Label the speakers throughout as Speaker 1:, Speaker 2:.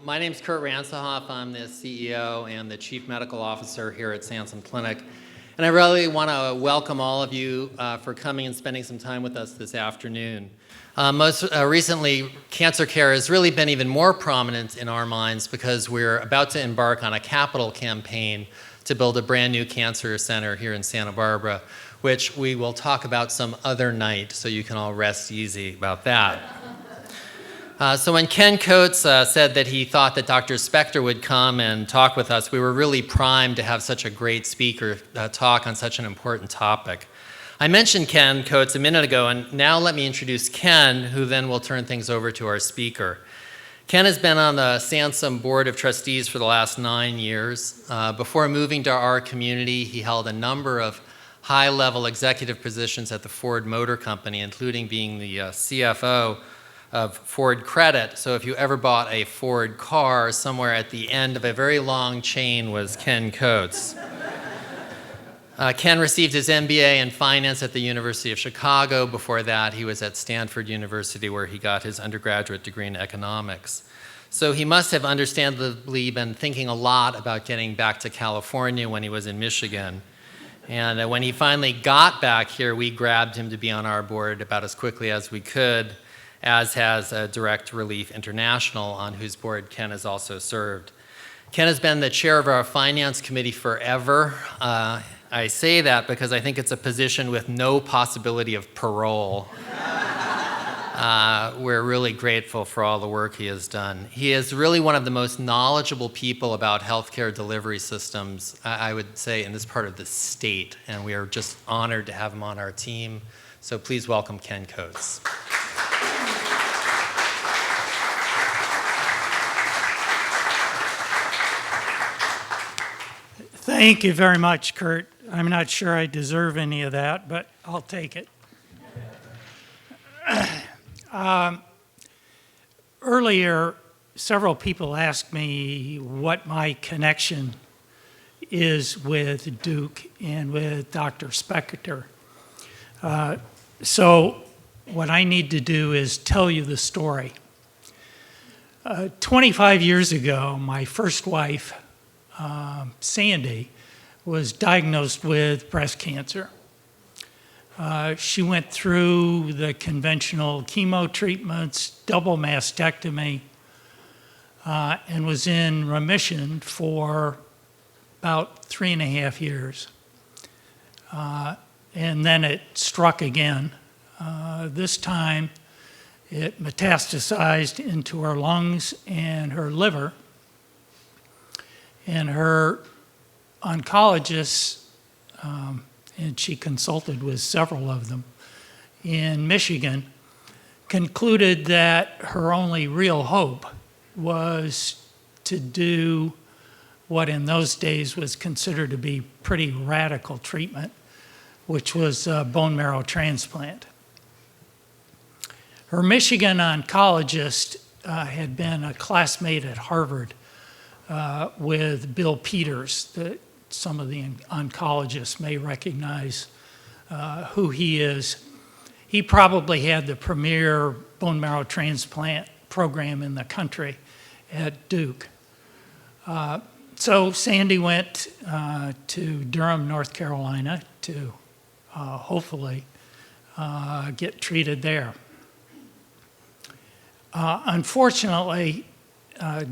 Speaker 1: My name's Kurt Ransohoff. I'm the CEO and the Chief Medical Officer here at Sansum Clinic. And I really want to welcome all of you for coming and spending some time with us this afternoon. Most recently, cancer care has really been even more prominent in our minds because we're about to embark on a capital campaign to build a brand new cancer center here in Santa Barbara, which we will talk about some other night, so you can all rest easy about that. So when Ken Coates said that he thought that Dr. Spector would come and talk with us, we were really primed to have such a great speaker talk on such an important topic. I mentioned Ken Coates a minute ago, and now let me introduce Ken, who then will turn things over to our speaker. Ken has been on the Sansum Board of Trustees for the last 9 years. Before moving to our community, he held a number of high-level executive positions at the Ford Motor Company, including being the CFO of Ford Credit. So if you ever bought a Ford car, somewhere at the end of a very long chain was Ken Coates. Ken received his MBA in finance at the University of Chicago. Before that, he was at Stanford University, where he got his undergraduate degree in economics. So he must have understandably been thinking a lot about getting back to California when he was in Michigan. And when he finally got back here, we grabbed him to be on our board about as quickly as we could, as has Direct Relief International, on whose board Ken has also served. Ken has been the chair of our finance committee forever. I say that because I think it's a position with no possibility of parole. We're really grateful for all the work he has done. He is really one of the most knowledgeable people about healthcare delivery systems, I would say, in this part of the state, and we are just honored to have him on our team. So please welcome Ken Coates.
Speaker 2: Thank you very much, Kurt. I'm not sure I deserve any of that, but I'll take it. Earlier, several people asked me what my connection is with Duke and with Dr. Spector. So what I need to do is tell you the story. 25 years ago, my first wife, Sandy, was diagnosed with breast cancer. She went through the conventional chemo treatments, double mastectomy, and was in remission for about 3.5 years. And then it struck again. This time, it metastasized into her lungs and her liver. And her oncologists, and she consulted with several of them in Michigan, concluded that her only real hope was to do what in those days was considered to be pretty radical treatment, which was bone marrow transplant. Her Michigan oncologist had been a classmate at Harvard with Bill Peters, that some of the oncologists may recognize who he is. He probably had the premier bone marrow transplant program in the country at Duke. So Sandy went to Durham, North Carolina to hopefully get treated there. Unfortunately,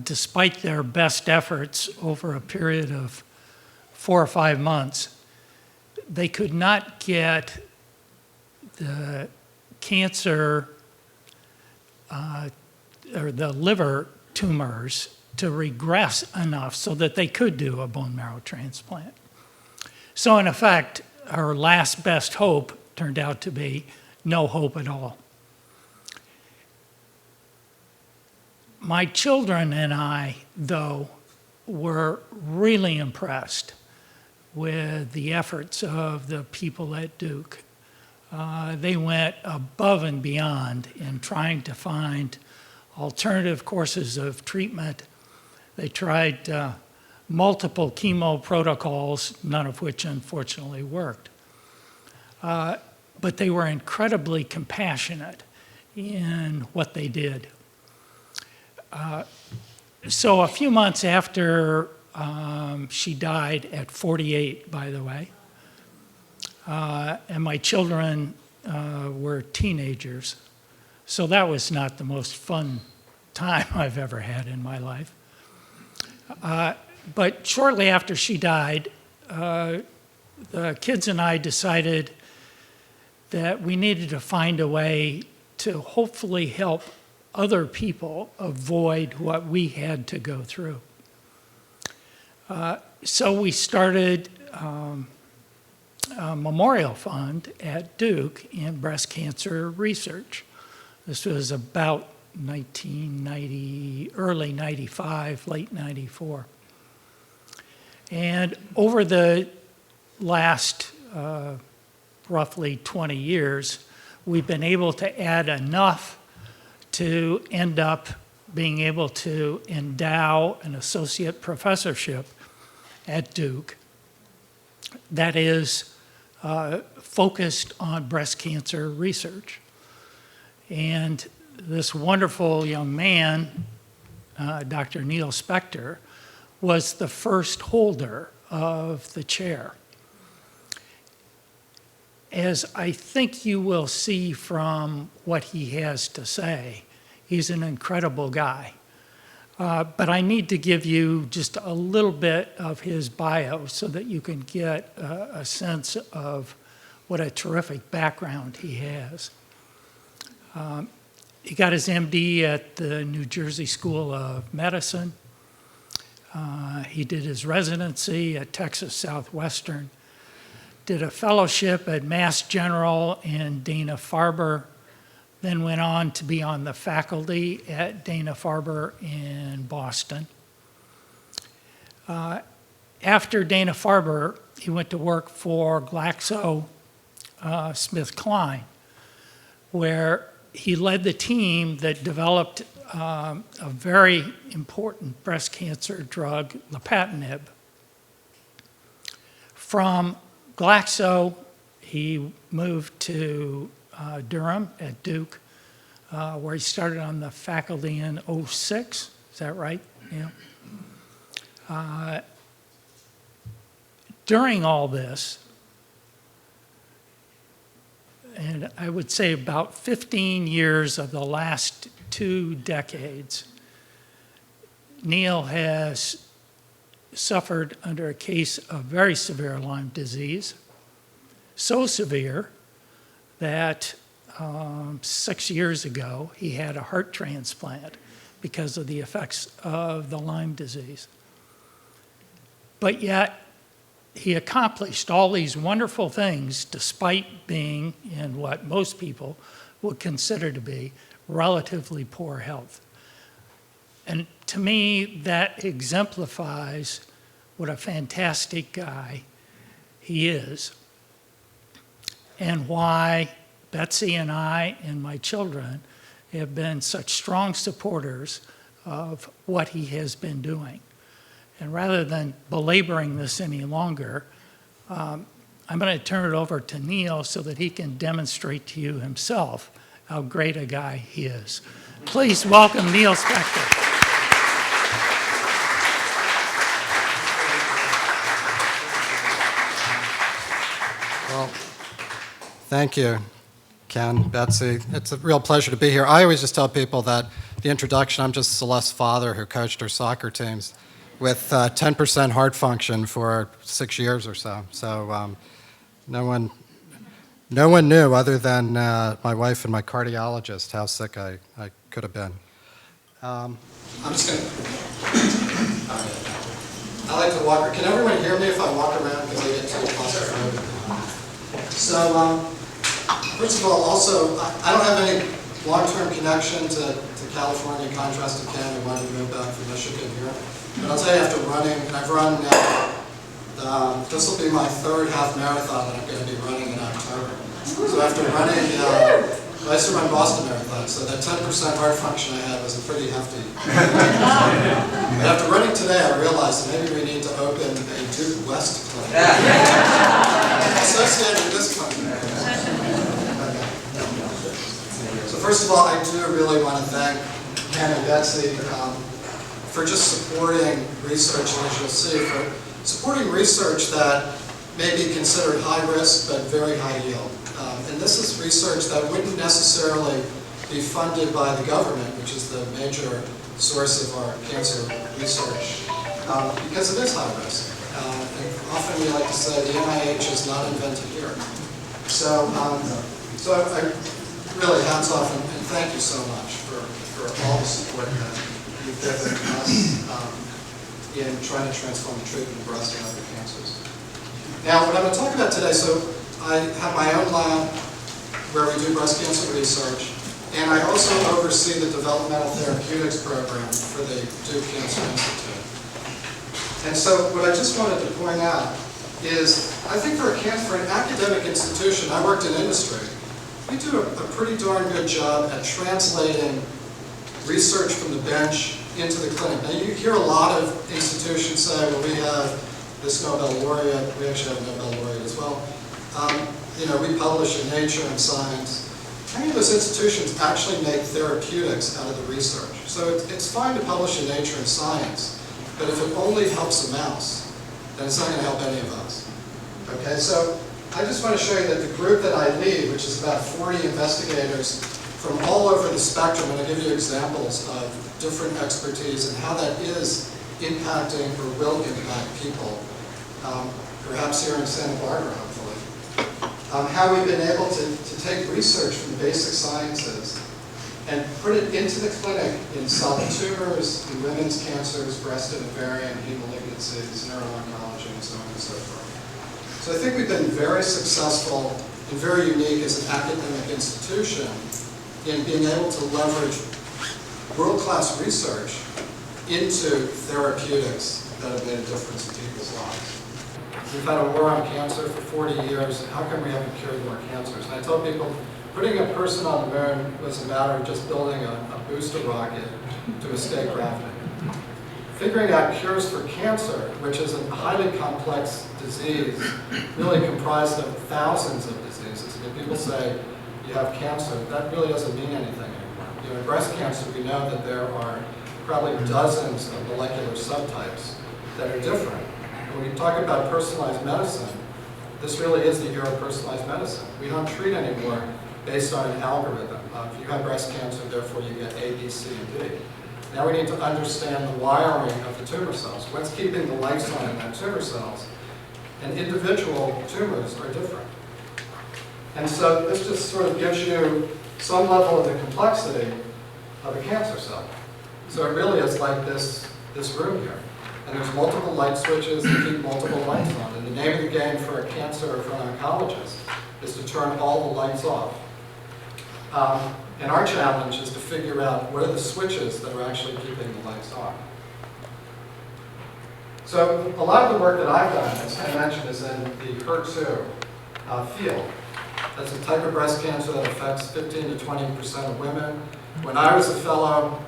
Speaker 2: despite their best efforts over a period of 4 or 5 months, they could not get the cancer or the liver tumors to regress enough so that they could do a bone marrow transplant. So in effect, her last best hope turned out to be no hope at all. My children and I, though, were really impressed with the efforts of the people at Duke. They went above and beyond in trying to find alternative courses of treatment. They tried multiple chemo protocols, none of which unfortunately worked. But they were incredibly compassionate in what they did. So a few months after she died, at 48, by the way, and my children were teenagers, so that was not the most fun time I've ever had in my life. But shortly after she died, the kids and I decided that we needed to find a way to hopefully help other people avoid what we had to go through. So we started a memorial fund at Duke in breast cancer research. This was about 1990, early 95, late 94. And over the last roughly 20 years, we've been able to add enough to end up being able to endow an associate professorship at Duke that is focused on breast cancer research. And this wonderful young man, Dr. Neil Spector, was the first holder of the chair. As I think you will see from what he has to say, he's an incredible guy. But I need to give you just a little bit of his bio so that you can get a sense of what a terrific background he has. He got his MD at the New Jersey School of Medicine. He did his residency at Texas Southwestern, did a fellowship at Mass General and Dana-Farber, then went on to be on the faculty at Dana-Farber in Boston. After Dana-Farber, he went to work for GlaxoSmithKline, where he led the team that developed a very important breast cancer drug, lapatinib. From Glaxo, he moved to Durham at Duke, where he started on the faculty in '06. Is that right? Yeah. During all this, and I would say about 15 years of the last 2 decades, Neil has suffered under a case of very severe Lyme disease, so severe that 6 years ago he had a heart transplant because of the effects of the Lyme disease. But yet he accomplished all these wonderful things despite being in what most people would consider to be relatively poor health. And to me, that exemplifies what a fantastic guy he is, and why Betsy and I and my children have been such strong supporters of what he has been doing. And rather than belaboring this any longer, I'm going to turn it over to Neil so that he can demonstrate to you himself how great a guy he is. Please welcome Neil Spector.
Speaker 3: Well, thank you, Ken, Betsy. It's a real pleasure to be here. I always just tell people that the introduction, I'm just Celeste's father who coached her soccer teams with 10% heart function for 6 years or so. So no one knew other than my wife and my cardiologist how sick I could have been. I'm just going to, I like to walk. Can everyone hear me if I walk around because I get too claustrophobic? So first of all, also, I don't have any long-term connection to California in contrast to Ken, who wanted to move back from Michigan here. But I'll tell you, after running, I've run, this will be my 3rd half marathon that I'm going to be running in October. So after running, I used to run Boston Marathon, so that 10% heart function I had was a pretty hefty. But after running today, I realized that maybe we need to open a Duke West clinic. Associated with this clinic. So first of all, I do really want to thank Ken and Betsy for just supporting research, and as you'll see, for supporting research that may be considered high risk but very high yield. And this is research that wouldn't necessarily be funded by the government, which is the major source of our cancer research, because it is high risk. And often we like to say the NIH is not invented here. So, I really hats off and thank you so much for all the support that you've given us in trying to transform the treatment of breast and other cancers. Now, what I'm going to talk about today, so I have my own lab where we do breast cancer research, and I also oversee the Developmental Therapeutics program for the Duke Cancer Institute. And so what I just wanted to point out is, I think for an academic institution, I worked in industry, we do a pretty darn good job at translating research from the bench into the clinic. Now you hear a lot of institutions say, well, we have this Nobel laureate, we actually have a Nobel laureate as well. You know, we publish in Nature and Science. Many of those institutions actually make therapeutics out of the research. So it's fine to publish in Nature and Science, but if it only helps a mouse, then it's not going to help any of us. Okay, so I just want to show you that the group that I lead, which is about 40 investigators from all over the spectrum, and I'll give you examples of different expertise and how that is impacting or will impact people, perhaps here in Santa Barbara, hopefully. How we've been able to take research from the basic sciences and put it into the clinic in solid tumors, in women's cancers, breast and ovarian, heme malignancies, neuro-oncology, and so on and so forth. So I think we've been very successful and very unique as an academic institution in being able to leverage world-class research into therapeutics that have made a difference in people's lives. We've had a war on cancer for 40 years, and how come we haven't cured more cancers? And I tell people, putting a person on the moon was a matter of just building a booster rocket to escape gravity. Figuring out cures for cancer, which is a highly complex disease, really comprised of thousands of diseases. When people say you have cancer, that really doesn't mean anything anymore. You know, in breast cancer, we know that there are probably dozens of molecular subtypes that are different. And when you talk about personalized medicine, this really is the era of personalized medicine. We don't treat anymore based on an algorithm. If you have breast cancer, therefore you get A, B, C, and D. Now we need to understand the wiring of the tumor cells. What's keeping the lights on in that tumor cells? And individual tumors are different. And so this just sort of gives you some level of the complexity of a cancer cell. So it really is like this room here. And there's multiple light switches that keep multiple lights on. And the name of the game for a cancer or for an oncologist is to turn all the lights off. And our challenge is to figure out what are the switches that are actually keeping the lights on. So a lot of the work that I've done, as I mentioned, is in the HER2 field. That's a type of breast cancer that affects 15 to 20% of women. When I was a fellow,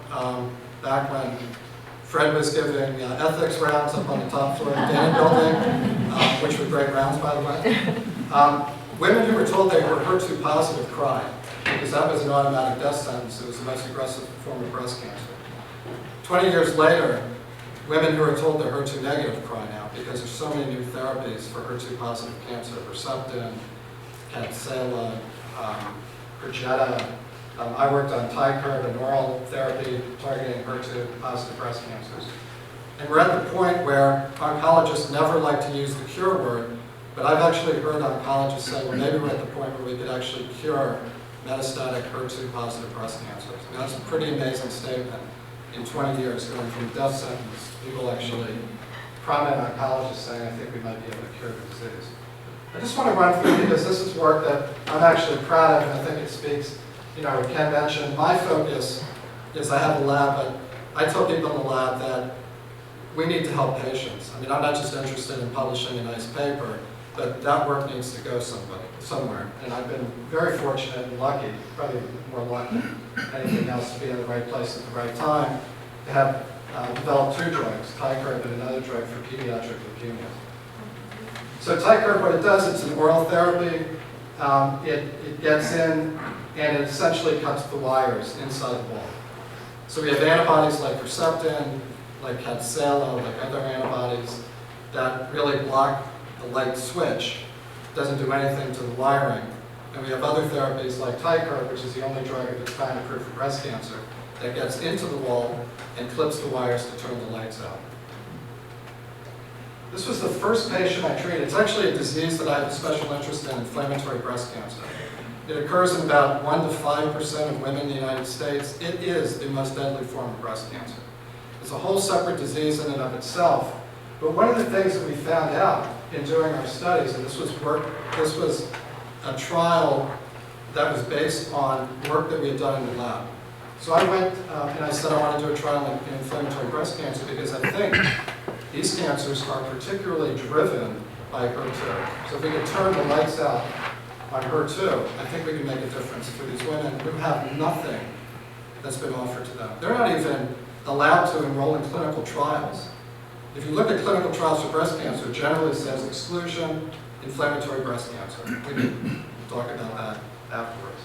Speaker 3: back when Fred was giving ethics rounds up on the top floor of the Dana building, which were great rounds, by the way, women who were told they were HER2 positive cried, because that was an automatic death sentence. It was the most aggressive form of breast cancer. 20 years later, women who are told they're HER2 negative cry now, because there's so many new therapies for HER2 positive cancer, Herceptin, Kadcyla, Perjeta. I worked on Tykerb, an oral therapy targeting HER2 positive breast cancers. And we're at the point where oncologists never like to use the cure word, but I've actually heard oncologists say, well, maybe we're at the point where we could actually cure metastatic HER2 positive breast cancers. And that's a pretty amazing statement in 20 years, going from death sentence, people actually, prominent oncologists saying, I think we might be able to cure the disease. I just want to run through, because this is work that I'm actually proud of, and I think it speaks, you know, what Ken mentioned. My focus is I have a lab, but I tell people in the lab that we need to help patients. I mean, I'm not just interested in publishing a nice paper, but that work needs to go somewhere. And I've been very fortunate and lucky, probably more lucky than anything else, to be in the right place at the right time, to have developed two drugs, Tykerb and another drug for pediatric leukemia. So Tykerb, what it does, it's an oral therapy. It gets in and it essentially cuts the wires inside the wall. So we have antibodies like Herceptin, like Kadcyla, like other antibodies that really block the light switch, doesn't do anything to the wiring. And we have other therapies like Tykerb, which is the only drug of its kind approved for breast cancer, that gets into the wall and clips the wires to turn the lights out. This was the first patient I treated. It's actually a disease that I have a special interest in, inflammatory breast cancer. It occurs in about 1 to 5% of women in the United States. It is the most deadly form of breast cancer. It's a whole separate disease in and of itself. But one of the things that we found out in doing our studies, and this was a trial that was based on work that we had done in the lab. So I went and I said I want to do a trial in inflammatory breast cancer because I think these cancers are particularly driven by HER2. So if we could turn the lights out on HER2, I think we can make a difference for these women who have nothing that's been offered to them. They're not even allowed to enroll in clinical trials. If you look at clinical trials for breast cancer, it generally says exclusion, inflammatory breast cancer. We can talk about that afterwards.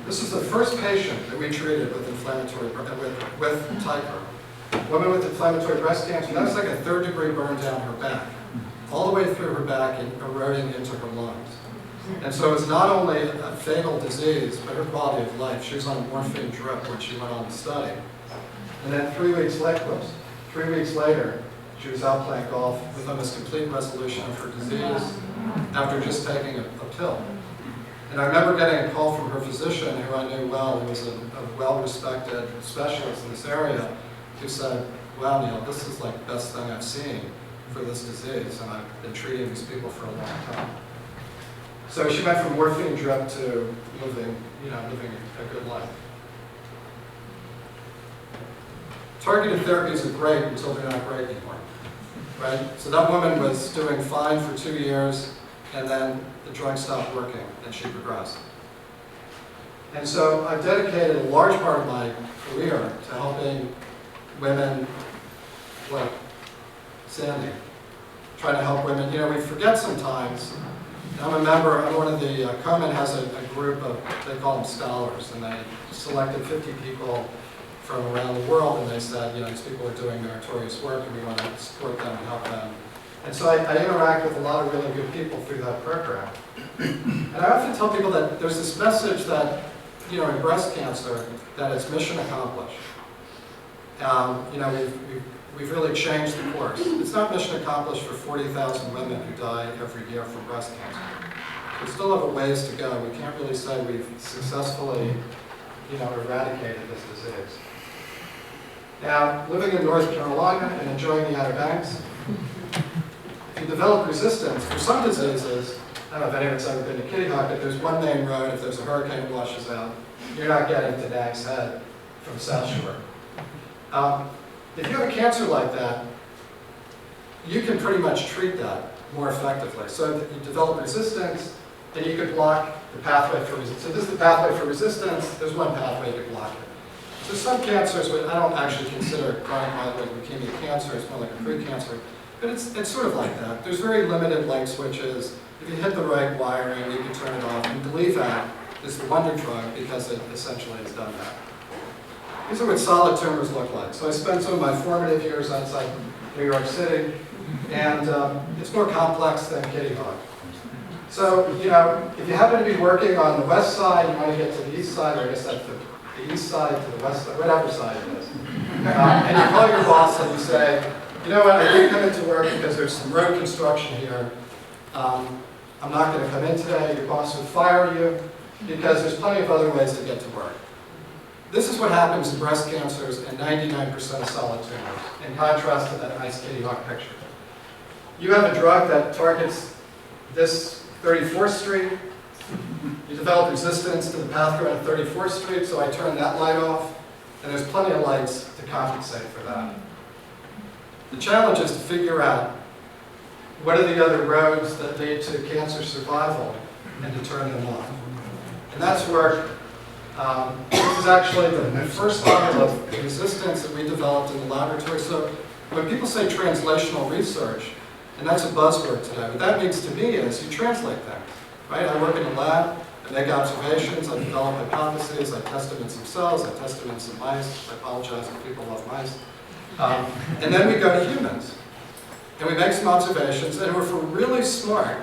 Speaker 3: This is the first patient that we treated with with Tykerb. Woman with inflammatory breast cancer, that was like a 3rd-degree burn down her back, all the way through her back and eroding into her lungs. And so it's not only a fatal disease, but her quality of life. She was on a morphine drip when she went on the study. And then 3 weeks later, she was out playing golf with almost complete resolution of her disease after just taking a pill. And I remember getting a call from her physician, who I knew well, who was a well-respected specialist in this area, who said, wow, Neil, this is like the best thing I've seen for this disease, and I've been treating these people for a long time. So she went from morphine drip to living a good life. Targeted therapies are great until they're not great anymore, right? So that woman was doing fine for 2 years, and then the drug stopped working, and she progressed. And so I've dedicated a large part of my career to helping women like Sandy, trying to help women. You know, we forget sometimes. I'm one of the, Komen has a group of, they call them scholars, and they selected 50 people from around the world, and they said, you know, these people are doing meritorious work, and we want to support them and help them. And so I interact with a lot of really good people through that program. And I often tell people that there's this message that, you know, in breast cancer, that it's mission accomplished. You know, we've really changed the course. It's not mission accomplished for 40,000 women who die every year from breast cancer. We still have a ways to go. We can't really say we've successfully, you know, eradicated this disease. Now, living in North Carolina and enjoying the Outer Banks, if you develop resistance for some diseases, I don't know if anyone's ever been to Kitty Hawk, but there's one main road, if there's a hurricane that washes out, you're not getting to Nags Head from South Shore. If you have a cancer like that, you can pretty much treat that more effectively. So that you develop resistance, and you could block the pathway for resistance. So this is the pathway for resistance. There's one pathway to block it. So some cancers, I don't actually consider chronic myeloid leukemia cancer. It's more like a pre-cancer. But it's sort of like that. There's very limited light switches. If you hit the right wiring, you can turn it off. And Gleevec is the wonder drug because it essentially has done that. These are what solid tumors look like. So I spent some of my formative years outside New York City, and it's more complex than Kitty Hawk. So, you know, if you happen to be working on the west side, you want to get to the east side, or I guess that's the east side to the west side, whatever side it is. And you call your boss and you say, you know what, I didn't come into work because there's some road construction here. I'm not going to come in today. Your boss would fire you because there's plenty of other ways to get to work. This is what happens in breast cancers and 99% of solid tumors, in contrast to that nice Kitty Hawk picture. You have a drug that targets this 34th Street. You develop resistance to the pathway on 34th Street, so I turn that light off, and there's plenty of lights to compensate for that. The challenge is to figure out what are the other roads that lead to cancer survival and to turn them off. And that's where this is actually the first level of resistance that we developed in the laboratory. So when people say translational research, and that's a buzzword today, what that means to me is you translate things, right? I work in a lab, I make observations, I develop hypotheses, I test them in some cells, I test them in some mice. I apologize if people love mice. And then we go to humans. And we make some observations, and if we're really smart,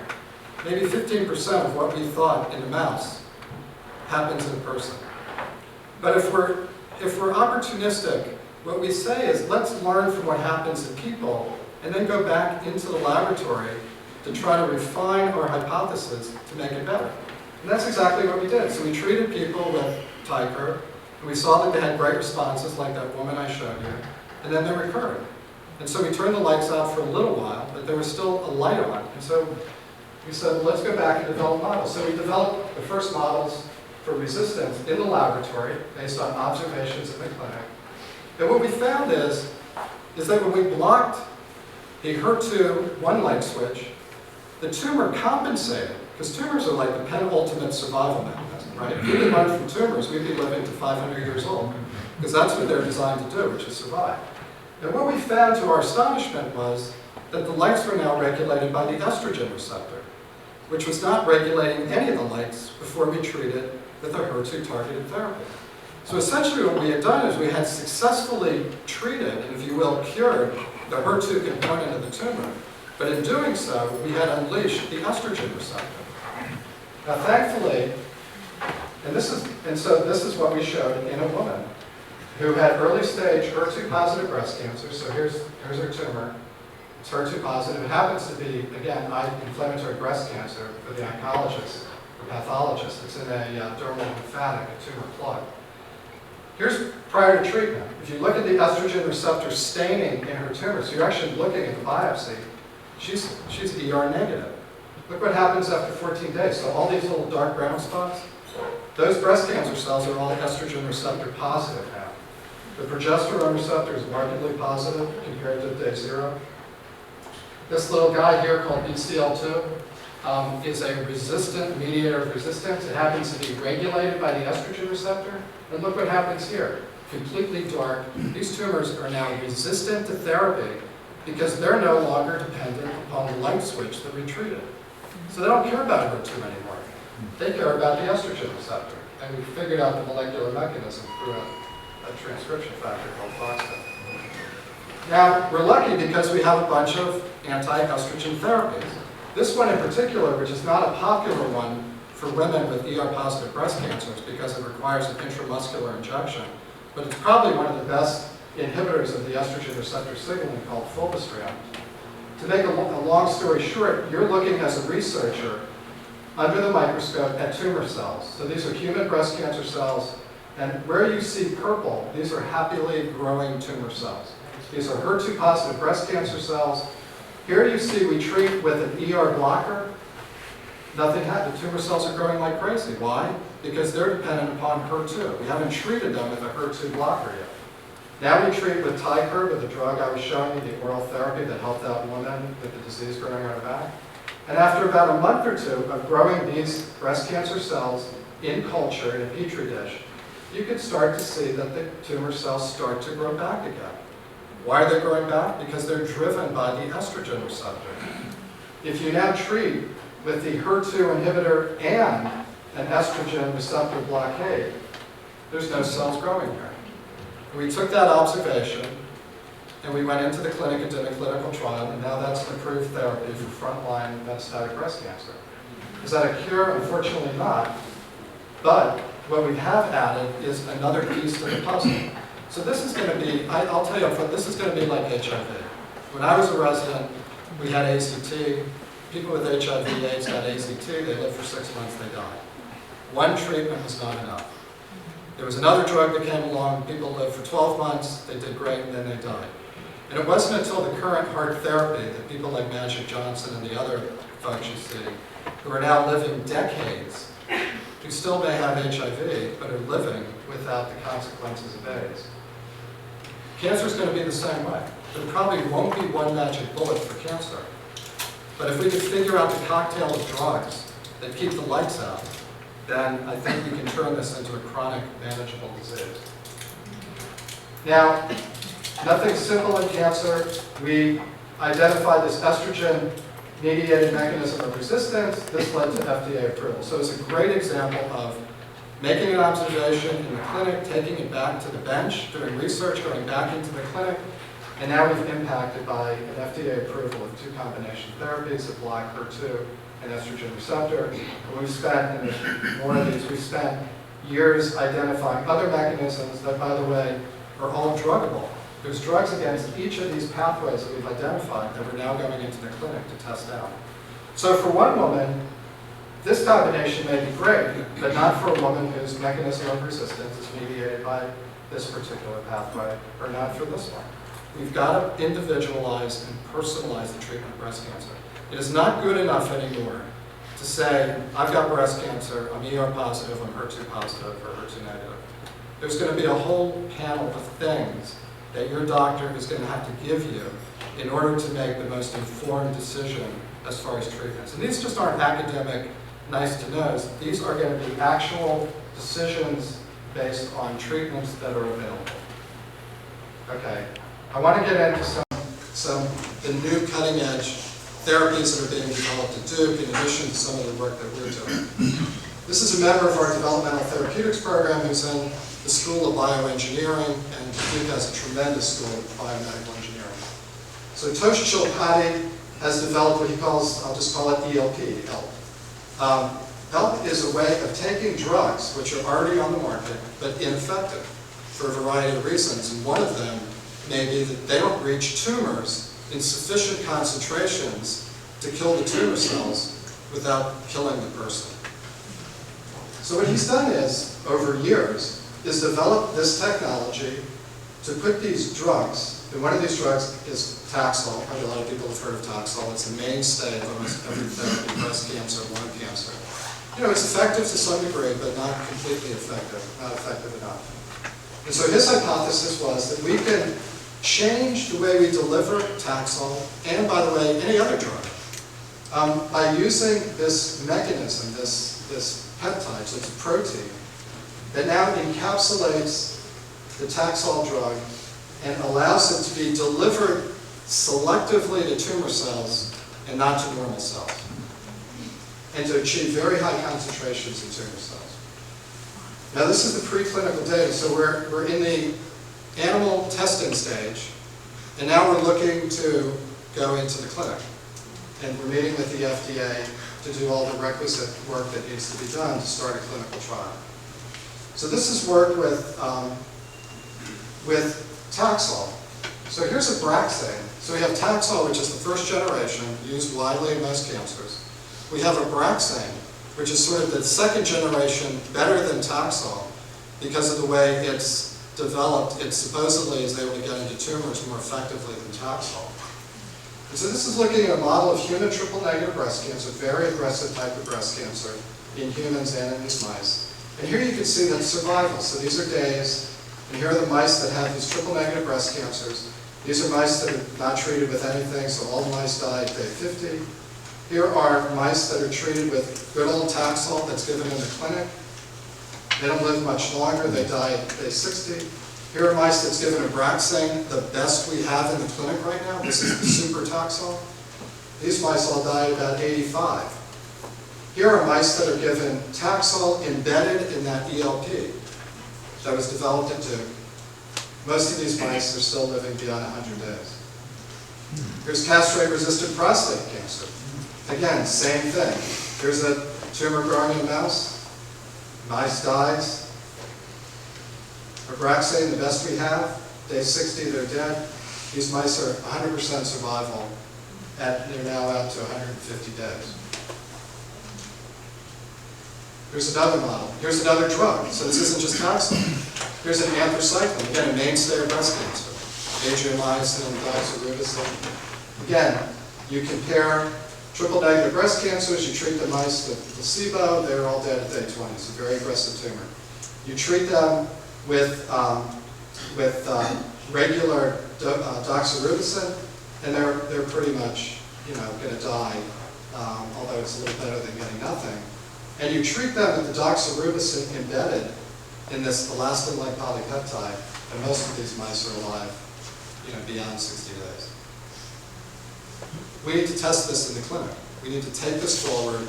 Speaker 3: maybe 15% of what we thought in the mouse happens in a person. But if we're opportunistic, what we say is, let's learn from what happens in people, and then go back into the laboratory to try to refine our hypothesis to make it better. And that's exactly what we did. So we treated people with Tyker, and we saw that they had great responses, like that woman I showed you, and then they recurred. And so we turned the lights out for a little while, but there was still a light on. And so we said, let's go back and develop models. So we developed the first models for resistance in the laboratory based on observations in the clinic. And what we found is that when we blocked the HER2 one light switch, the tumor compensated, because tumors are like the penultimate survival mechanism, right? If we could learn from tumors, we'd be living to 500 years old, because that's what they're designed to do, which is survive. And what we found to our astonishment was that the lights were now regulated by the estrogen receptor, which was not regulating any of the lights before we treated with a HER2 targeted therapy. So essentially what we had done is we had successfully treated, and if you will, cured the HER2 component of the tumor. But in doing so, we had unleashed the estrogen receptor. Now thankfully, so this is what we showed in a woman who had early stage HER2 positive breast cancer. So here's her tumor. It's HER2 positive. It happens to be, again, inflammatory breast cancer for the oncologist or pathologist. It's in a dermal lymphatic, a tumor plug. Here's prior to treatment. If you look at the estrogen receptor staining in her tumor, so you're actually looking at the biopsy, she's ER negative. Look what happens after 14 days. So all these little dark brown spots, those breast cancer cells are all estrogen receptor positive now. The progesterone receptor is markedly positive compared to day 0. This little guy here called BCL2 is a resistant mediator of resistance. It happens to be regulated by the estrogen receptor. And look what happens here. Completely dark. These tumors are now resistant to therapy because they're no longer dependent upon the light switch that we treated. So they don't care about HER2 anymore. They care about the estrogen receptor. And we figured out the molecular mechanism through a transcription factor called Prostate. Now, we're lucky because we have a bunch of anti-estrogen therapies. This one in particular, which is not a popular one for women with ER-positive breast cancers because it requires an intramuscular injection, but it's probably one of the best inhibitors of the estrogen receptor signaling called fulvestrant. To make a long story short, you're looking as a researcher under the microscope at tumor cells. So these are human breast cancer cells, and where you see purple, these are happily growing tumor cells. These are HER2 positive breast cancer cells. Here you see we treat with an ER blocker. Nothing happened. The tumor cells are growing like crazy. Why? Because they're dependent upon HER2. We haven't treated them with a HER2 blocker yet. Now we treat with Tyker, with the drug I was showing you, the oral therapy that helped that woman with the disease growing on her back. And after about a month or two of growing these breast cancer cells in culture in a petri dish, you can start to see that the tumor cells start to grow back again. Why are they growing back? Because they're driven by the estrogen receptor. If you now treat with the HER2 inhibitor and an estrogen receptor blockade, there's no cells growing here. And we took that observation and we went into the clinic and did a clinical trial, and now that's an approved therapy for frontline metastatic breast cancer. Is that a cure? Unfortunately not. But what we have added is another piece to the puzzle. So this is going to be, I'll tell you up front, this is going to be like HIV. When I was a resident, we had ACT. People with HIV/AIDS got ACT, they lived for 6 months, they died. One treatment was not enough. There was another drug that came along, people lived for 12 months, they did great, and then they died. And it wasn't until the current heart therapy that people like Magic Johnson and the other folks you see, who are now living decades, who still may have HIV, but are living without the consequences of AIDS. Cancer is going to be the same way. There probably won't be one magic bullet for cancer. But if we could figure out the cocktail of drugs that keep the lights out, then I think we can turn this into a chronic, manageable disease. Now, nothing simple in cancer. We identified this estrogen-mediated mechanism of resistance. This led to FDA approval. So it's a great example of making an observation in the clinic, taking it back to the bench, doing research, going back into the clinic, And now we've impacted by an FDA approval of 2 combination therapies, a block HER2 and estrogen receptor. And we've spent, and there's more of these, we've spent years identifying other mechanisms that, by the way, are all druggable. There's drugs against each of these pathways that we've identified that we're now going into the clinic to test out. So for one woman, this combination may be great, but not for a woman whose mechanism of resistance is mediated by this particular pathway, or not for this one. We've got to individualize and personalize the treatment of breast cancer. It is not good enough anymore to say, I've got breast cancer, I'm ER positive, I'm HER2 positive, or HER2 negative. There's going to be a whole panel of things that your doctor is going to have to give you in order to make the most informed decision as far as treatments. And these just aren't academic, nice to knows. These are going to be actual decisions based on treatments that are available. Okay, I want to get into some the new cutting edge therapies that are being developed at Duke in addition to some of the work that we're doing. This is a member of our Developmental Therapeutics program who's in the School of Bioengineering, and Duke has a tremendous school of biomedical engineering. So Tosh Chilpati has developed what he calls, I'll just call it ELP, HELP. HELP is a way of taking drugs which are already on the market but ineffective for a variety of reasons. And one of them may be that they don't reach tumors in sufficient concentrations to kill the tumor cells without killing the person. So what he's done is, over years, is develop this technology to put these drugs, and one of these drugs is Taxol. Probably a lot of people have heard of Taxol. It's the mainstay of almost every therapy, breast cancer, lung cancer. You know, it's effective to some degree, but not completely effective, not effective enough. And so his hypothesis was that we can change the way we deliver Taxol, and by the way, any other drug, by using this mechanism, this peptide, so it's a protein, that now encapsulates the Taxol drug and allows it to be delivered selectively to tumor cells and not to normal cells, and to achieve very high concentrations in tumor cells. Now this is the preclinical data, so we're in the animal testing stage, and now we're looking to go into the clinic. And we're meeting with the FDA to do all the requisite work that needs to be done to start a clinical trial. So this is work with Taxol. So here's a Abraxane. So we have Taxol, which is the first generation, used widely in most cancers. We have Abraxane, which is sort of the second generation, better than Taxol, because of the way it's developed. It supposedly is able to get into tumors more effectively than Taxol. And so this is looking at a model of human triple-negative breast cancer, very aggressive type of breast cancer, in humans and in these mice. And here you can see that survival. So these are days, and here are the mice that have these triple-negative breast cancers. These are mice that are not treated with anything, so all the mice die at day 50. Here are mice that are treated with good old Taxol that's given in the clinic. They don't live much longer, they die at day 60. Here are mice that's given Abraxane, the best we have in the clinic right now. This is the super Taxol. These mice all die at about 85. Here are mice that are given Taxol embedded in that ELP that was developed at Duke. Most of these mice are still living beyond 100 days. Here's castrate-resistant prostate cancer. Again, same thing. Here's a tumor growing in a mouse. Mice dies. Abraxane, the best we have. Day 60, they're dead. These mice are 100% survival, and they're now out to 150 days. Here's another model. Here's another drug. So this isn't just Taxol. Here's an anthracycline, again, a mainstay of breast cancer. Adriamycin and doxorubicin. Again, you compare triple-negative breast cancers, you treat the mice with placebo, they're all dead at day 20. It's a very aggressive tumor. You treat them with regular doxorubicin, and they're pretty much, going to die, although it's a little better than getting nothing. And you treat them with the doxorubicin embedded in this elastin-like polypeptide, and most of these mice are alive, beyond 60 days. We need to test this in the clinic. We need to take this forward,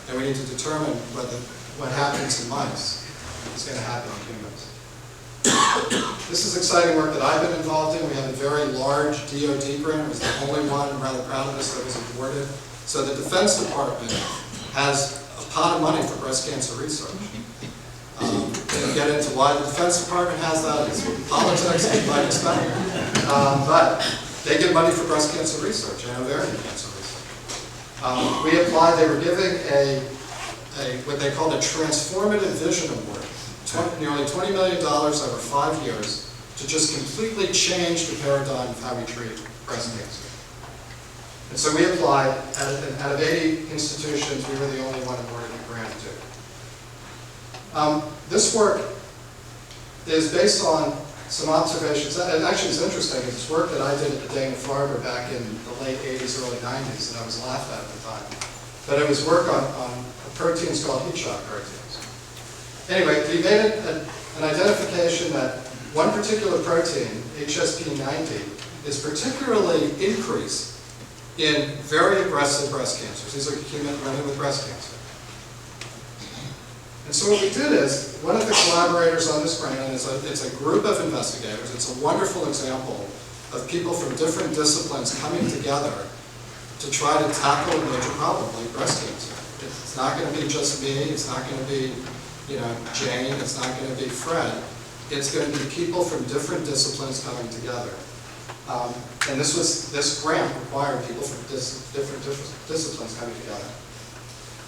Speaker 3: and we need to determine whether what happens in mice is going to happen in humans. This is exciting work that I've been involved in. We have a very large DoD grant. It was the only one, I'm rather proud of this, that was awarded. So the Defense Department has a pot of money for breast cancer research. They don't get into why the Defense Department has that. It's politics, you might expect. But they give money for breast cancer research and ovarian cancer research. We applied, they were giving what they called a Transformative Vision Award, nearly $20 million over 5 years, to just completely change the paradigm of how we treat breast cancer. And so we applied, out of 80 institutions, we were the only one awarded a grant to. This work is based on some observations, and actually it's interesting, it's work that I did at the Dana-Farber back in the late 80s, early 90s, that I was laughed at the time. But it was work on proteins called heat shock proteins. Anyway, we made an identification that one particular protein, HSP90, is particularly increased in very aggressive breast cancers. These are women with breast cancer. And so what we did is, one of the collaborators on this grant is it's a group of investigators. It's a wonderful example of people from different disciplines coming together to try to tackle a major problem like breast cancer. It's not going to be just me. It's not going to be, Jane. It's not going to be Fred. It's going to be people from different disciplines coming together. And this grant required people from different disciplines coming together.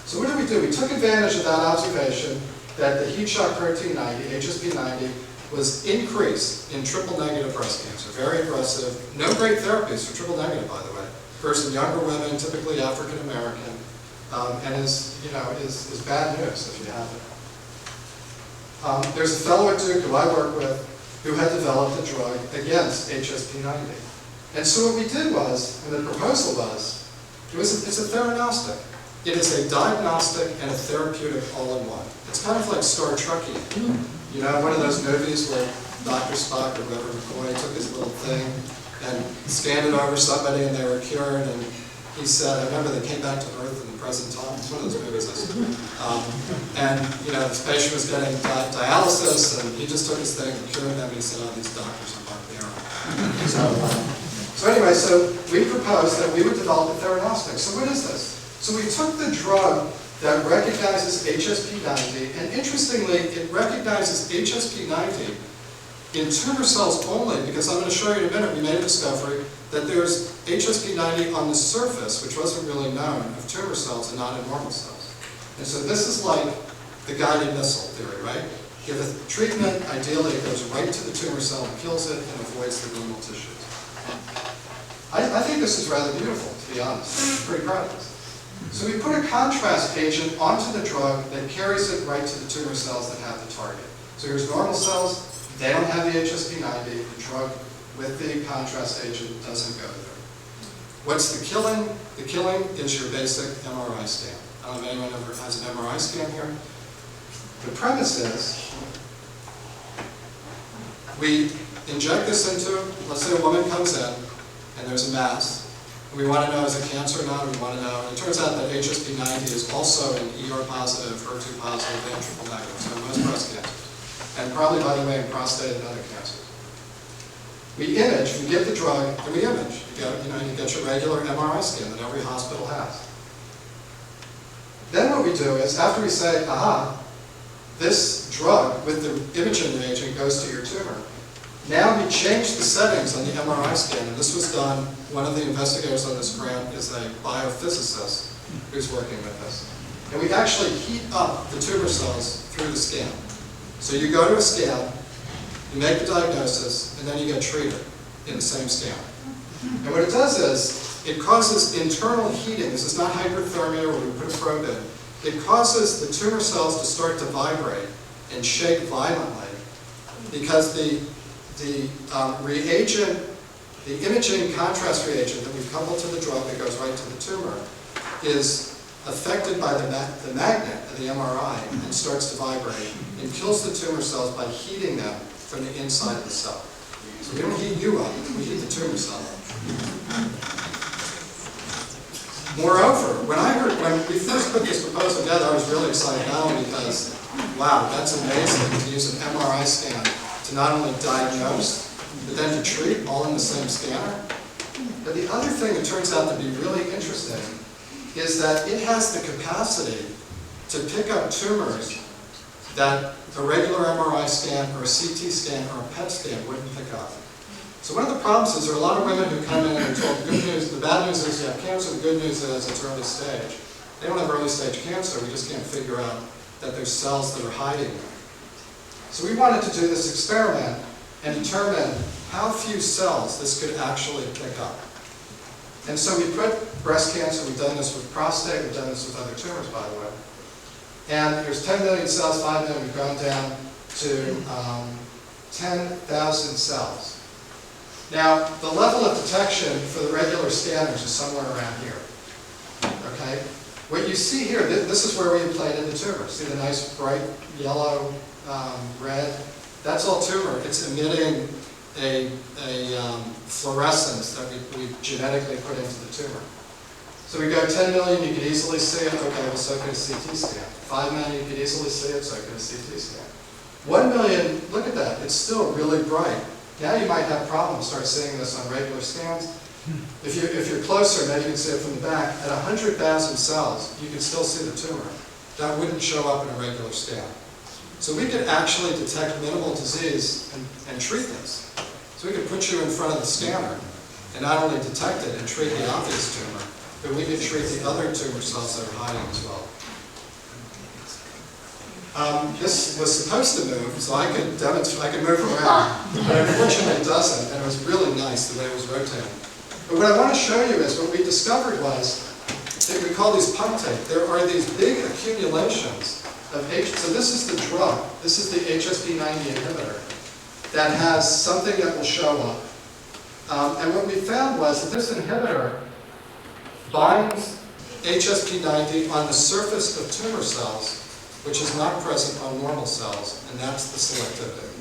Speaker 3: So what did we do? We took advantage of that observation that the heat shock protein 90, HSP90, was increased in triple-negative breast cancer, very aggressive. No great therapies for triple-negative, by the way. First in younger women, typically African American, and is bad news if you have it. There's a fellow at Duke who I work with who had developed a drug against HSP90. And so what we did was, and the proposal was, it's a theranostic. It is a diagnostic and a therapeutic all-in-one. It's kind of like Star Trekian. One of those movies where Dr. Spock or whoever McCoy took his little thing and scanned it over somebody and they were cured, and he said, I remember they came back to Earth in the present time. It's one of those movies I saw. And this patient was getting dialysis, and he just took his thing and cured them, and he said, oh, these doctors are barbaric. So anyway, so we proposed that we would develop a theranostic. So what is this? So we took the drug that recognizes HSP90, and interestingly, it recognizes HSP90 in tumor cells only, because I'm going to show you in a minute, we made a discovery that there's HSP90 on the surface, which wasn't really known, of tumor cells and not in normal cells. And so this is like the guided missile theory, right? Give a treatment, ideally it goes right to the tumor cell and kills it and avoids the normal tissues. I think this is rather beautiful, to be honest. I'm pretty proud of this. So we put a contrast agent onto the drug that carries it right to the tumor cells that have the target. So here's normal cells, they don't have the HSP90, the drug with the contrast agent doesn't go there. What's the killing? The killing is your basic MRI scan. I don't know if anyone ever has an MRI scan here. The premise is, we inject this into, let's say a woman comes in, and there's a mass. And we want to know, is it cancer or not? We want to know. And it turns out that HSP90 is also an ER positive, HER2 positive, and triple negative, so most breast cancers. And probably, by the way, in prostate and other cancers. We image, we give the drug, and we image. You get your regular MRI scan that every hospital has. Then what we do is, after we say, aha, this drug with the imaging reagent goes to your tumor, now we change the settings on the MRI scan, and this was done, one of the investigators on this grant is a biophysicist who's working with us. And we actually heat up the tumor cells through the scan. So you go to a scan, you make the diagnosis, and then you get treated in the same scan. And what it does is, it causes internal heating. This is not hyperthermia where we put a probe in. It causes the tumor cells to start to vibrate and shake violently because the reagent, the imaging contrast reagent that we've coupled to the drug that goes right to the tumor is affected by the magnet of the MRI and starts to vibrate and kills the tumor cells by heating them from the inside of the cell. So we don't heat you up, we heat the tumor cell up. Moreover, when we first put this proposal together, I was really excited, not only because, wow, that's amazing to use an MRI scan to not only diagnose, but then to treat, all in the same scanner. But the other thing that turns out to be really interesting is that it has the capacity to pick up tumors that a regular MRI scan or a CT scan or a PET scan wouldn't pick up. So one of the problems is there are a lot of women who come in and are told the good news, the bad news is you have cancer, the good news is it's early stage. They don't have early stage cancer, we just can't figure out that there's cells that are hiding there. So we wanted to do this experiment and determine how few cells this could actually pick up. And so we put breast cancer, we've done this with prostate, we've done this with other tumors, by the way. And there's 10 million cells, 5 million, we've gone down to 10,000 cells. Now, the level of detection for the regular scanners is somewhere around here. Okay? What you see here, this is where we implanted the tumor. See the nice bright yellow, red? That's all tumor. It's emitting a fluorescence that we genetically put into the tumor. So we go 10 million, you could easily see it. Okay, well, so could a CT scan. 5 million, you could easily see it, so could a CT scan. 1 million, look at that, it's still really bright. Now you might have problems, start seeing this on regular scans. If you're closer, maybe you can see it from the back, at 100,000 cells, you can still see the tumor. That wouldn't show up in a regular scan. So we could actually detect minimal disease and treat this. So we could put you in front of the scanner and not only detect it and treat the obvious tumor, but we could treat the other tumor cells that are hiding as well. This was supposed to move, so I could demonstrate, I could move around, but unfortunately it doesn't, and it was really nice the way it was rotating. But what I want to show you is what we discovered was that we call these punctate. There are these big accumulations of so this is the drug, this is the HSP90 inhibitor that has something that will show up. And what we found was that this inhibitor binds HSP90 on the surface of tumor cells, which is not present on normal cells, and that's the selectivity.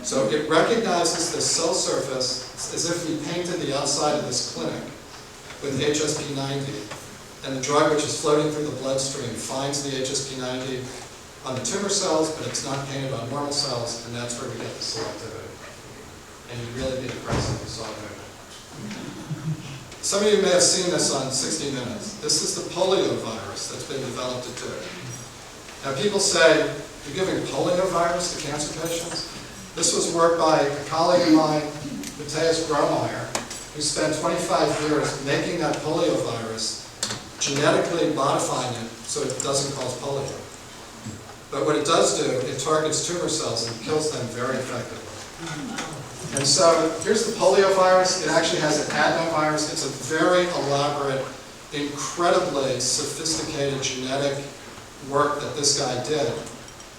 Speaker 3: So it recognizes this cell surface as if we painted the outside of this clinic with HSP90, and the drug which is floating through the bloodstream finds the HSP90 on the tumor cells, but it's not painted on normal cells, and that's where we get the selectivity. And you'd really be depressed if you saw it. Some of you may have seen this on 60 Minutes. This is the polio virus that's been developed to do it. Now people say, you're giving polio virus to cancer patients? This was work by a colleague of mine, Matthias Gromeyer, who spent 25 years making that polio virus, genetically modifying it so it doesn't cause polio. But what it does do, it targets tumor cells and kills them very effectively. And so here's the polio virus. It actually has an adenovirus. It's a very elaborate, incredibly sophisticated genetic work that this guy did.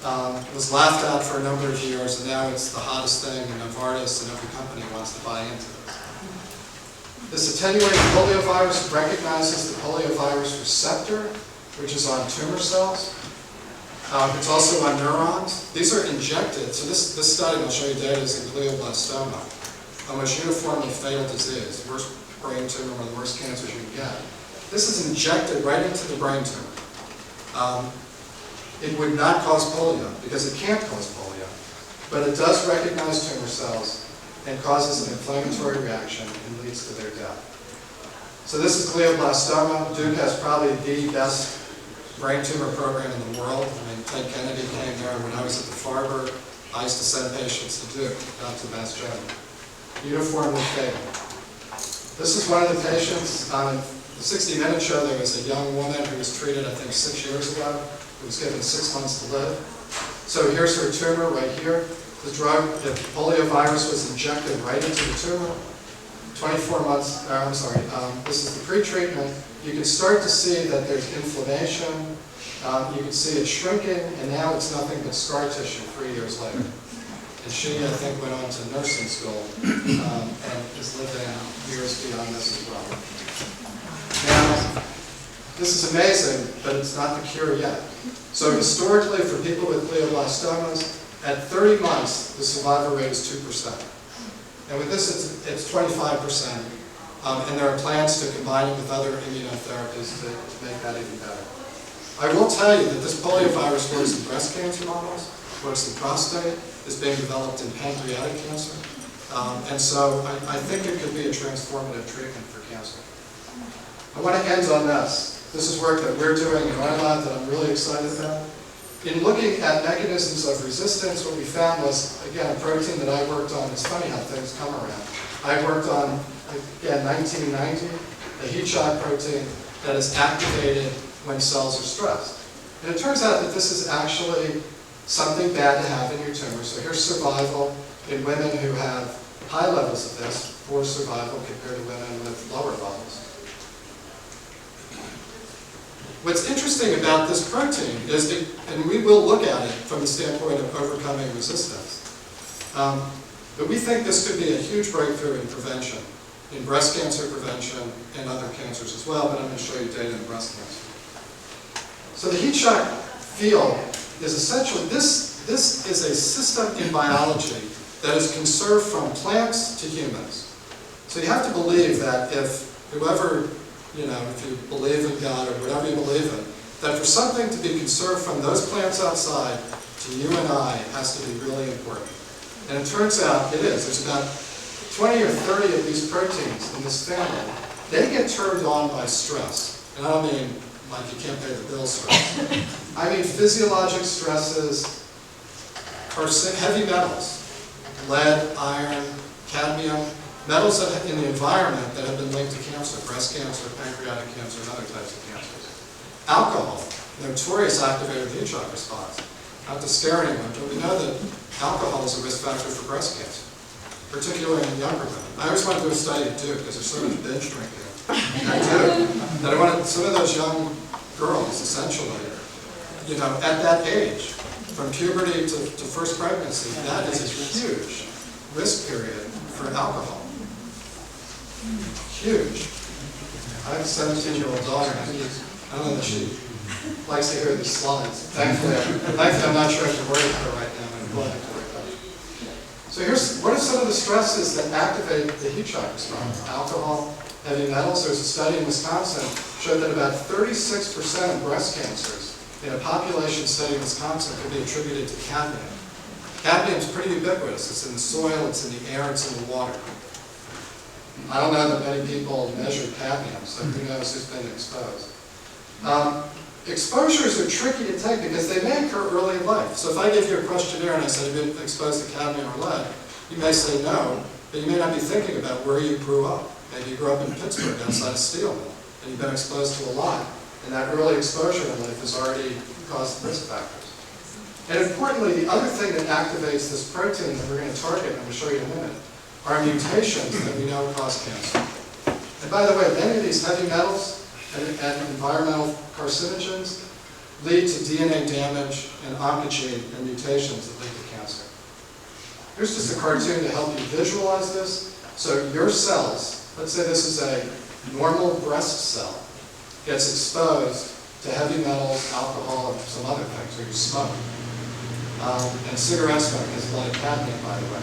Speaker 3: It was laughed at for a number of years, and now it's the hottest thing, and Novartis and every company wants to buy into this. This attenuated polio virus recognizes the polio virus receptor, which is on tumor cells. It's also on neurons. These are injected. So this study, and I'll show you data, is in glioblastoma, a most uniformly fatal disease, the worst brain tumor, one of the worst cancers you can get. This is injected right into the brain tumor. It would not cause polio, because it can't cause polio, but it does recognize tumor cells and causes an inflammatory reaction and leads to their death. So this is glioblastoma. Duke has probably the best brain tumor program in the world. I mean, Ted Kennedy came there when I was at the Farber. I used to send patients to Duke, not to Mass General. Uniformly fatal. This is one of the patients on the 60 Minutes show. There was a young woman who was treated, I think, 6 years ago, who was given 6 months to live. So here's her tumor right here. The drug, the polio virus, was injected right into the tumor. 24 months, this is the pre-treatment. You can start to see that there's inflammation. You can see it shrinking, and now it's nothing but scar tissue 3 years later. And she, I think, went on to nursing school and is living years beyond this as well. Now, this is amazing, but it's not the cure yet. So historically, for people with glioblastomas, at 30 months, the survival rate is 2%. And with this, it's 25%. And there are plans to combine it with other immunotherapies to make that even better. I will tell you that this polio virus works in breast cancer models, works in prostate, is being developed in pancreatic cancer. And so I think it could be a transformative treatment for cancer. I want to end on this. This is work that we're doing in our lab that I'm really excited about. In looking at mechanisms of resistance, what we found was, again, a protein that I worked on. It's funny how things come around. I worked on, again, 1990, a heat shock protein that is activated when cells are stressed. And it turns out that this is actually something bad to have in your tumor. So here's survival in women who have high levels of this, poor survival compared to women with lower levels. What's interesting about this protein is, and we will look at it from the standpoint of overcoming resistance, but we think this could be a huge breakthrough in prevention, in breast cancer prevention and other cancers as well, but I'm going to show you data in breast cancer. So the heat shock field is essentially, this is a system in biology that is conserved from plants to humans. So you have to believe that if whoever, if you believe in God or whatever you believe in, that for something to be conserved from those plants outside to you and I has to be really important. And it turns out it is. There's about 20 or 30 of these proteins in this family. They get turned on by stress. And I don't mean like you can't pay the bills stress. I mean physiologic stresses are heavy metals. Lead, iron, cadmium, metals in the environment that have been linked to cancer, breast cancer, pancreatic cancer, and other types of cancers. Alcohol, notorious activator of the heat shock response. Not to scare anyone, but we know that alcohol is a risk factor for breast cancer, particularly in younger women. I always want to do a study at Duke because there's so much binge drinking at Duke that I wanted some of those young girls, essentially, at that age, from puberty to first pregnancy, that is a huge risk period for alcohol. Huge. I have a 17-year-old daughter, and I don't know that she likes to hear these slides. Thankfully, I'm not sure I can worry with her right now. I'm glad I can worry about it. So what are some of the stresses that activate the heat shock response? Alcohol, heavy metals. There's a study in Wisconsin showed that about 36% of breast cancers in a population study in Wisconsin could be attributed to cadmium. Cadmium is pretty ubiquitous. It's in the soil, it's in the air, it's in the water. I don't know that many people measure cadmium, so who knows who's been exposed. Exposures are tricky to take because they may occur early in life. So if I give you a questionnaire and I said, have you been exposed to cadmium or lead? You may say no, but you may not be thinking about where you grew up. Maybe you grew up in Pittsburgh outside of steel mill, and you've been exposed to a lot. And that early exposure in life has already caused risk factors. And importantly, the other thing that activates this protein that we're going to target, and I'm going to show you in a minute, are mutations that we know cause cancer. And by the way, many of these heavy metals and environmental carcinogens lead to DNA damage and oncogene and mutations that lead to cancer. Here's just a cartoon to help you visualize this. So your cells, let's say this is a normal breast cell, gets exposed to heavy metals, alcohol, and some other things, or you smoke. And cigarette smoke has a lot of cadmium, by the way.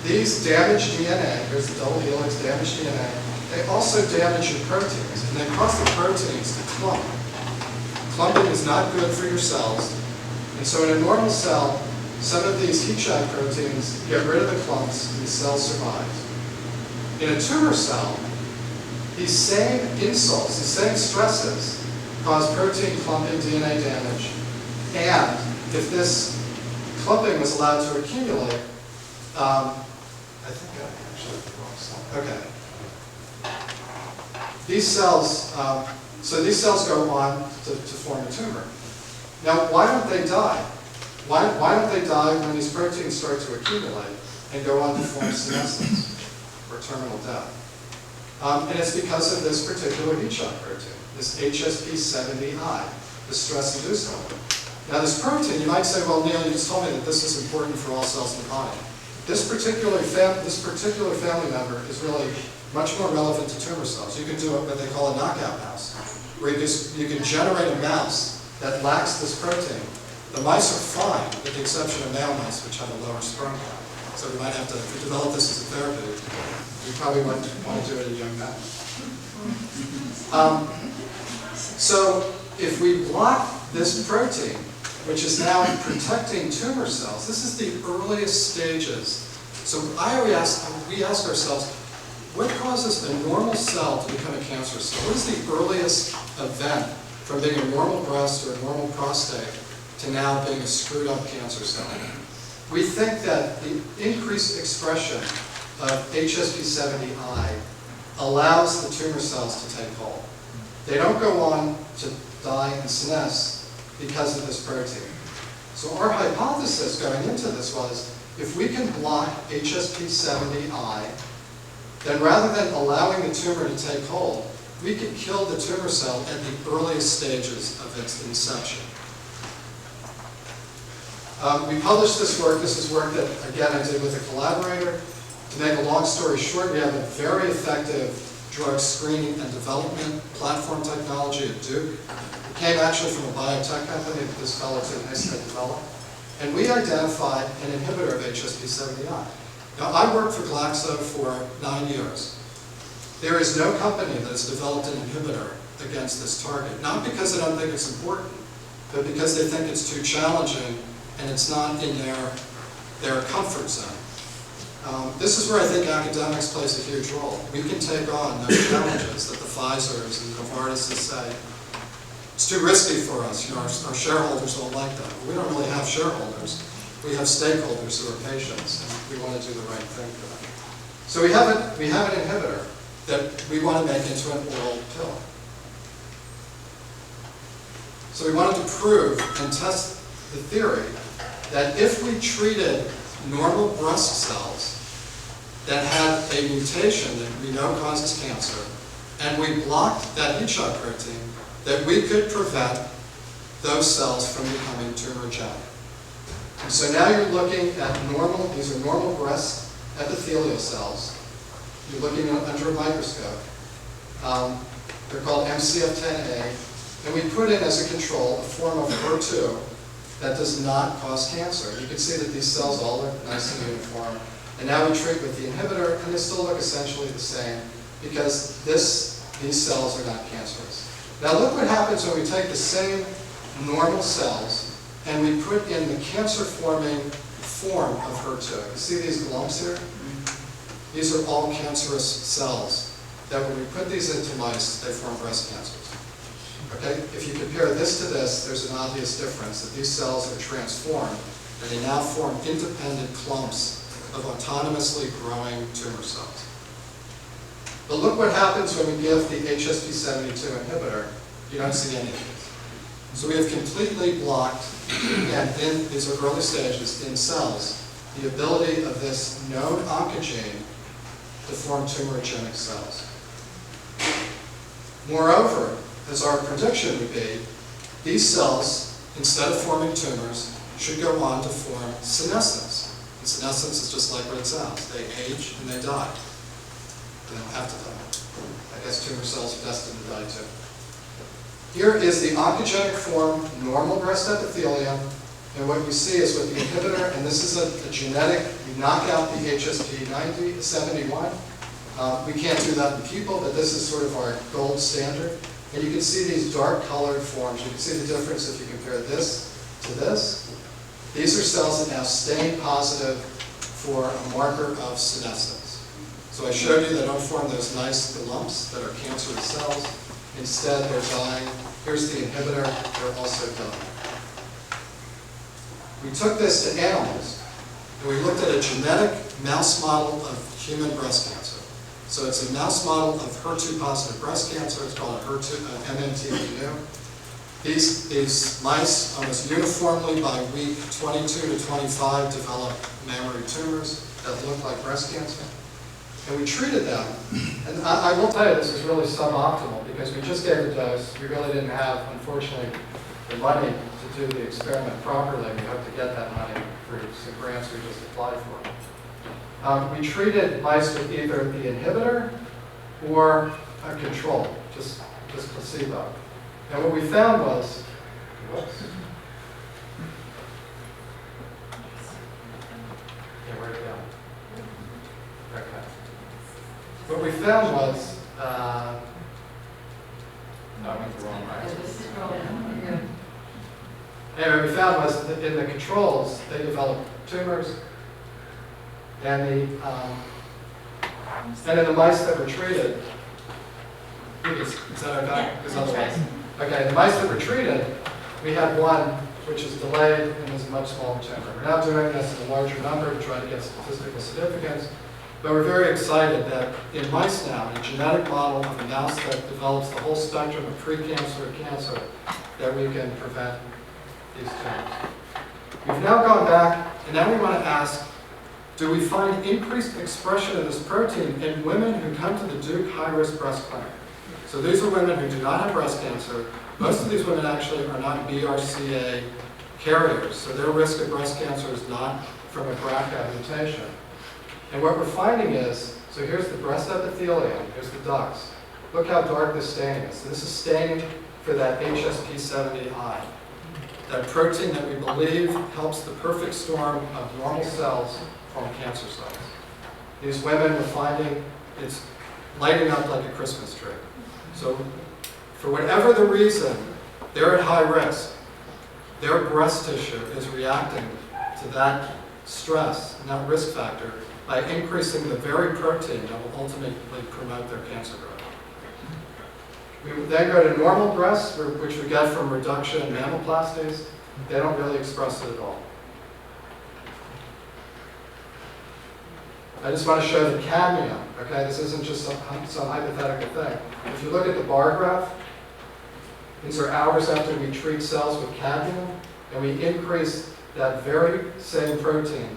Speaker 3: These damaged DNA, here's the double helix damaged DNA, they also damage your proteins, and they cause the proteins to clump. Clumping is not good for your cells, and so in a normal cell, some of these heat shock proteins get rid of the clumps, and the cell survives. In a tumor cell, these same insults, these same stresses, cause protein clumping, DNA damage, and if this clumping was allowed to accumulate, I think I actually did the wrong slide. Okay. These cells, so these cells go on to form a tumor. Now, why don't they die? Why don't they die when these proteins start to accumulate and go on to form senescence or terminal death? And it's because of this particular heat shock protein, this HSP70I, the stress-inducing one. Now this protein, you might say, well, Neil, you just told me that this is important for all cells in the body. This particular family member is really much more relevant to tumor cells. You can do what they call a knockout mouse, where you can generate a mouse that lacks this protein. The mice are fine, with the exception of male mice, which have a lower sperm count. So we might have to, if we develop this as a therapy, we probably want to do it in young men. So if we block this protein, which is now protecting tumor cells. This is the earliest stages. So we ask ourselves, what causes a normal cell to become a cancer cell? What is the earliest event from being a normal breast or a normal prostate to now being a screwed up cancer cell? We think that the increased expression of HSP70I allows the tumor cells to take hold. They don't go on to die and senesce because of this protein. So our hypothesis going into this was, if we can block HSP70I, then rather than allowing the tumor to take hold, we can kill the tumor cell at the earliest stages of its inception. We published this work. This is work that, again, I did with a collaborator. To make a long story short, we have a very effective drug screening and development platform technology at Duke. It came actually from a biotech company that this fellow at NICE had developed. And we identified an inhibitor of HSP70I. Now, I worked for Glaxo for 9 years. There is no company that has developed an inhibitor against this target, not because they don't think it's important, but because they think it's too challenging and it's not in their comfort zone. This is where I think academics plays a huge role. We can take on those challenges that the Pfizers and Novartis say, it's too risky for us. You know, our shareholders don't like that. We don't really have shareholders. We have stakeholders who are patients, and we want to do the right thing for them. So we have an inhibitor that we want to make into an oral pill. So we wanted to prove and test the theory that if we treated normal breast cells that had a mutation that we know causes cancer, and we blocked that heat shock protein, that we could prevent those cells from becoming tumorigenic. And so now you're looking at these are normal breast epithelial cells. You're looking under a microscope. They're called MCF10A, and we put in as a control a form of HER2 that does not cause cancer. You can see that these cells all look nice and uniform. And now we treat with the inhibitor, and they still look essentially the same because these cells are not cancerous. Now look what happens when we take the same normal cells and we put in the cancer-forming form of HER2. You see these lumps here? These are all cancerous cells that when we put these into mice, they form breast cancers. Okay? If you compare this to this, there's an obvious difference, that these cells are transformed and they now form independent clumps of autonomously growing tumor cells. But look what happens when we give the HSP72 inhibitor. You don't see any of this. So we have completely blocked, again, in these are early stages, in cells, the ability of this known oncogene to form tumorigenic cells. Moreover, as our prediction would be, these cells, instead of forming tumors, should go on to form senescence. And senescence is just like what it sounds. They age and they die. They don't have to die. I guess tumor cells are destined to die too. Here is the oncogenic form, normal breast epithelium, and what you see is with the inhibitor, and this is a genetic, you knock out the HSP71. We can't do that in people, but this is sort of our gold standard. And you can see these dark colored forms. You can see the difference if you compare this to this. These are cells that now stain positive for a marker of senescence. So I showed you they don't form those nice lumps that are cancerous cells. Instead, they're dying. Here's the inhibitor. They're also dying. We took this to animals, and we looked at a genetic mouse model of human breast cancer. So it's a mouse model of HER2-positive breast cancer. It's called MMTV-new. These mice almost uniformly by week 22 to 25 develop mammary tumors that look like breast cancer. And we treated them, and I will tell you this is really suboptimal because we just gave a dose. We really didn't have, unfortunately, the money to do the experiment properly. We hope to get that money through some grants we just applied for. We treated mice with either the inhibitor or a control, just placebo. And what we found was, whoops. Yeah, where'd it go? Okay. What we found was, no, I went the wrong way. Anyway, what we found was that in the controls, they developed tumors, and in the mice that were treated, is that okay? Because otherwise, okay, the mice that were treated, we had one which is delayed and is a much smaller tumor. We're now doing this in a larger number to try to get statistical significance, but we're very excited that in mice now, in a genetic model of a mouse that develops the whole spectrum of precancer and cancer, that we can prevent these tumors. We've now gone back, and now we want to ask, do we find increased expression of this protein in women who come to the Duke high-risk breast clinic? So these are women who do not have breast cancer. Most of these women actually are not BRCA carriers, so their risk of breast cancer is not from a BRCA mutation. And what we're finding is, so here's the breast epithelium, here's the ducts. Look how dark this staining is. So this is staining for that HSP70I, that protein that we believe helps the perfect storm of normal cells form cancer cells. These women we're finding it's lighting up like a Christmas tree. So for whatever the reason, they're at high risk. Their breast tissue is reacting to that stress and that risk factor by increasing the very protein that will ultimately promote their cancer growth. We would then go to normal breasts, which we get from reduction in mammoplasties. They don't really express it at all. I just want to show the cadmium, okay? This isn't just some hypothetical thing. If you look at the bar graph, these are hours after we treat cells with cadmium, and we increase that very same protein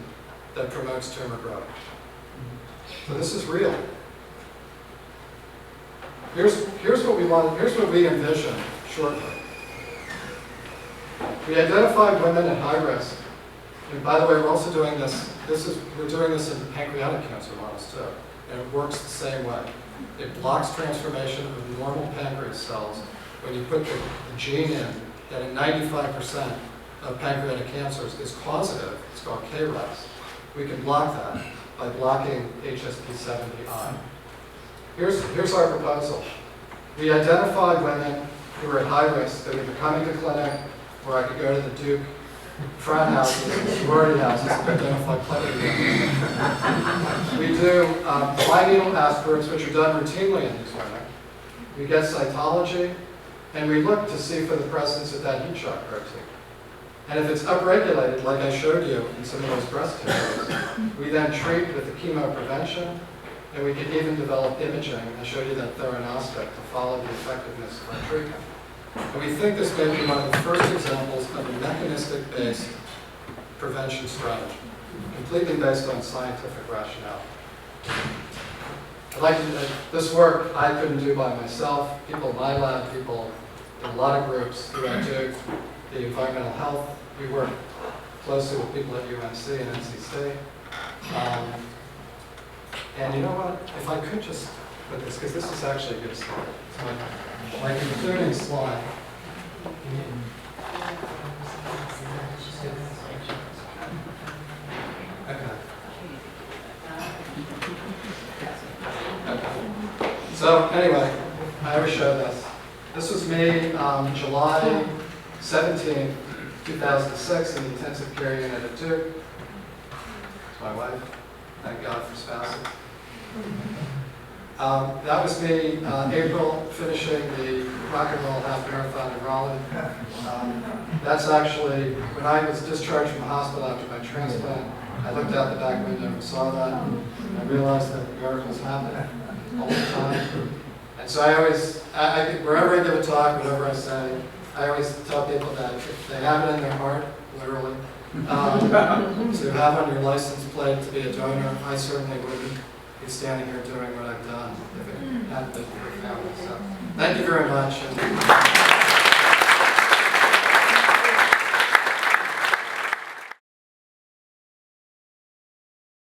Speaker 3: that promotes tumor growth. So this is real. Here's what we want. Here's what we envision shortly. We identified women at high risk. And by the way, we're also doing this. We're doing this in pancreatic cancer models too, and it works the same way. It blocks transformation of normal pancreas cells when you put the gene in that in 95% of pancreatic cancers is causative. It's called KRAS. We can block that by blocking HSP70I. Here's our proposal. We identified women who were at high risk that were coming to clinic, or I could go to the Duke frat houses and sorority houses to identify plenty of women. We do fine needle aspirates, which are done routinely in these women. We get cytology, and we look to see for the presence of that heat shock protein. And if it's upregulated, like I showed you in some of those breast tissues, we then treat with the chemoprevention, and we can even develop imaging. I showed you that theranostic to follow the effectiveness of our treatment. And we think this may be one of the first examples of a mechanistic-based prevention strategy, completely based on scientific rationale. I'd like to, this work I couldn't do by myself. People in my lab, people in a lot of groups who I do, the environmental health. We work closely with people at UNC and NC State. And you know what? If I could just put this, because this is actually a good slide. It's my concluding slide. Okay. So anyway, I always show this. This was me July 17, 2006 in the intensive care unit at Duke. It's my wife. Thank God for spouses. That was me April, finishing the rock and roll half marathon in Raleigh. That's actually when I was discharged from the hospital after my transplant. I looked out the back window and saw that, and I realized that miracles happen all the time. And so I always, wherever I give a talk, whatever I say, I always tell people that if they have it in their heart, literally, to have on your license plate to be a donor, I certainly wouldn't be standing here doing what I've done if it hadn't been for your family. So thank you very much.